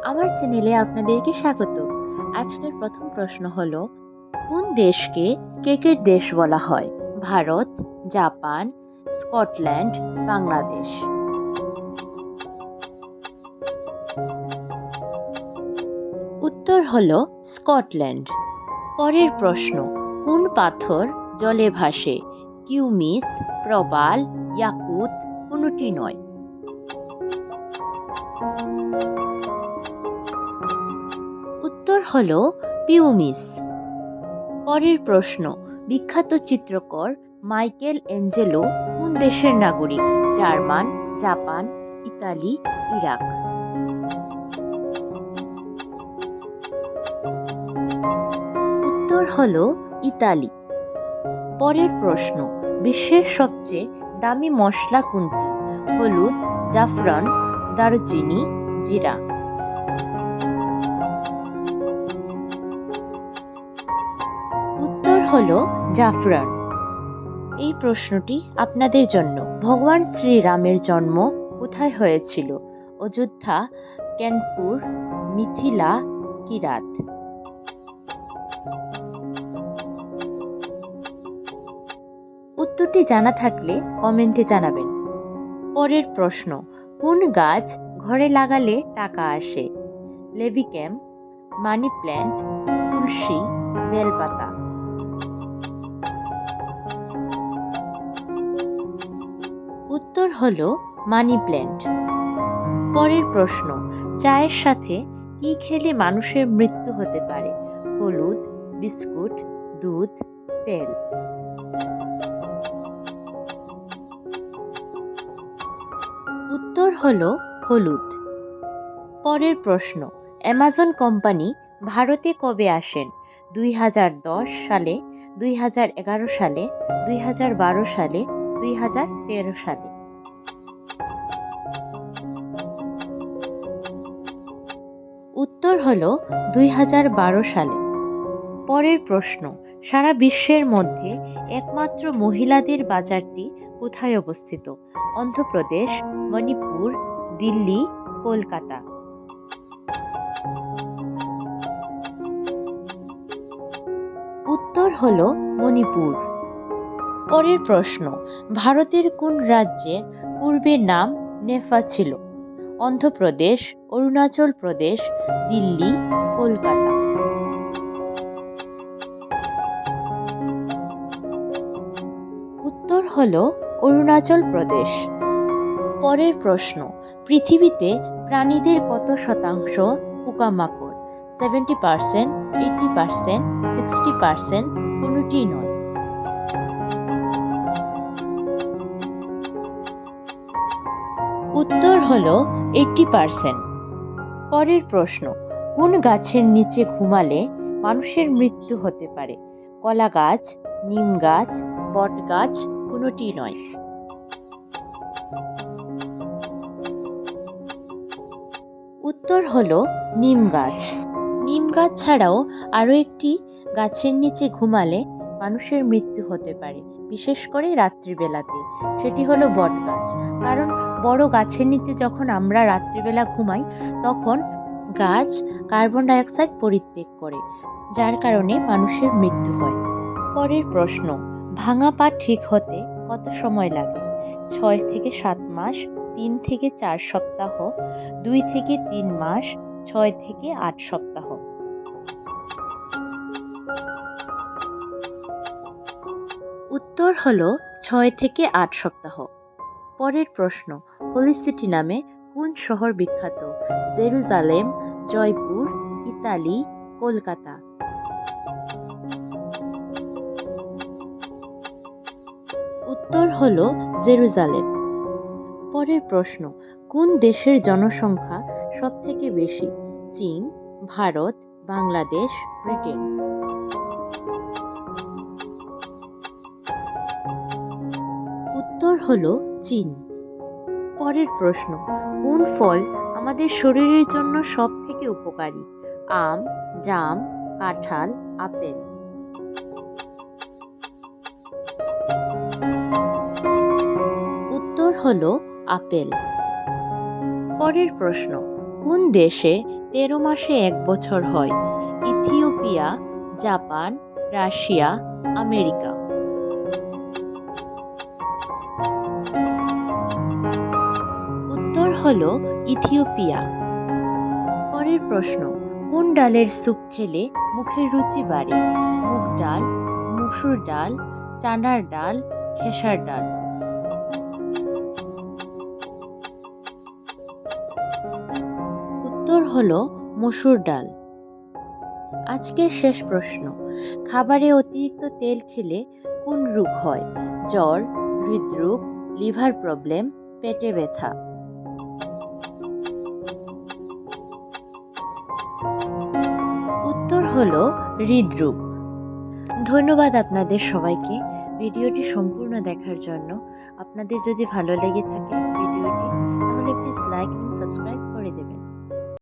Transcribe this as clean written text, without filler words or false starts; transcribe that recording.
আমার চ্যানেলে আপনাদেরকে স্বাগত। আজকের প্রথম প্রশ্ন হলো, কোন দেশকে কেকের দেশ বলা হয়? Bharat, Japan, Scotland, Bangladesh. উত্তর হলো স্কটল্যান্ড। পরের প্রশ্ন, কোন পাথর জলে ভাসে? কিউমিস, প্রবাল, ইয়াকুত, কোনটি নয়। উত্তর হলো পিউমিস। পরের প্রশ্ন, বিখ্যাত চিত্রকর মাইকেল অ্যাঞ্জেলো কোন দেশের নাগরিক? German, Japan, Italy, Iraq. উত্তর হলো ইতালি। পরের প্রশ্ন, বিশ্বের সবচেয়ে দামি মশলা কোনটি? হলুদ, জাফরান, দারুচিনি, জিরা। উত্তর হলো জাফরান। এই প্রশ্নটি আপনাদের জন্য। ভগবান শ্রীরামের জন্ম কোথায় হয়েছিল? অযোধ্যা, কানপুর, মিথিলা, কিরাত। উত্তরটি জানা থাকলে কমেন্টে জানাবেন। পরের প্রশ্ন, কোন গাছ ঘরে লাগালে টাকা আসে? লেভিক্যাম, মানি প্ল্যান্ট, তুলসী, বেলপাতা। উত্তর হলো মানি প্ল্যান্ট। পরের প্রশ্ন, চায়ের সাথে কি খেলে মানুষের মৃত্যু হতে পারে? হলুদ, বিস্কুট, দুধ, তেল। উত্তর হলো হলুদ। পরের প্রশ্ন, অ্যামাজন কোম্পানি ভারতে কবে আসেন? 2010 সালে, 2011 সালে, 2012 সালে, 2013 সালে। উত্তর হলো 2012 সালে। পরের প্রশ্ন, সারা বিশ্বের মধ্যে একমাত্র মহিলাদের বাজারটি কোথায় অবস্থিত? অন্ধ্রপ্রদেশ, মণিপুর, দিল্লি, কলকাতা। উত্তর হলো মণিপুর। পরের প্রশ্ন, ভারতের কোন রাজ্যের পূর্বের নাম নেফা ছিল? অন্ধ্রপ্রদেশ, অরুণাচল প্রদেশ, দিল্লি, কলকাতা। উত্তর হলো অরুণাচল প্রদেশ। পরের প্রশ্ন, পৃথিবীতে প্রাণীদের কত শতাংশ পোকামাকড়? 70%, 80%, 60%, কোনটি নয়। উত্তর হলো 80%। পরের প্রশ্ন, কোন গাছের নিচে ঘুমালে মানুষের মৃত্যু হতে পারে? কলা গাছ, নিম গাছ, বট গাছ, কোনটি নয়। উত্তর হলো নিম গাছ। নিম গাছ ছাড়াও আরও একটি গাছের নিচে ঘুমালে মানুষের মৃত্যু হতে পারে, বিশেষ করে রাত্রিবেলাতে। সেটি হলো বট গাছ। কারণ বড় গাছের নিচে যখন আমরা রাত্রিবেলা ঘুমাই, তখন গাছ কার্বন ডাইঅক্সাইড পরিত্যাগ করে, যার কারণে মানুষের মৃত্যু হয়। পরের প্রশ্ন, ভাঙা পা ঠিক হতে কত সময় লাগে? 6 থেকে 7 মাস, 3 থেকে 4 সপ্তাহ, 2 থেকে 3 মাস, 6 থেকে 8 সপ্তাহ। উত্তর হলো 6 থেকে 8 সপ্তাহ। পরের প্রশ্ন, হোলি সিটি নামে কোন শহর বিখ্যাত? Jerusalem, Jaipur, Italy, Kolkata. উত্তর হলো জেরুজালেম। পরের প্রশ্ন, কোন দেশের জনসংখ্যা সবথেকে বেশি? চীন, ভারত, বাংলাদেশ, ব্রিটেন। উত্তর হলো চীন। পরের প্রশ্ন, কোন ফল আমাদের শরীরের জন্য সবথেকে উপকারী? আম, জাম, কাঁঠাল, আপেল। উত্তর হলো আপেল। পরের প্রশ্ন, কোন দেশে 13 মাসে 1 বছর হয়? Ethiopia, Japan, Russia, America. উত্তর হলো ইথিওপিয়া। পরের প্রশ্ন, কোন ডালের স্যুপ খেলে মুখের রুচি বাড়ে? মুগ ডাল, মসুর ডাল, চানার ডাল, খেসার ডাল। উত্তর হলো মসুর ডাল। আজকের শেষ প্রশ্ন, খাবারে অতিরিক্ত তেল খেলে কোন রোগ হয়? জ্বর, হৃদরোগ, লিভার প্রবলেম, পেটে ব্যথা। উত্তর হলো হৃদরোগ। ধন্যবাদ আপনাদের সবাইকে ভিডিওটি সম্পূর্ণ দেখার জন্য। আপনাদের যদি ভালো লেগে থাকে ভিডিওটি, তাহলে প্লিজ লাইক এবং সাবস্ক্রাইব করে দেবেন।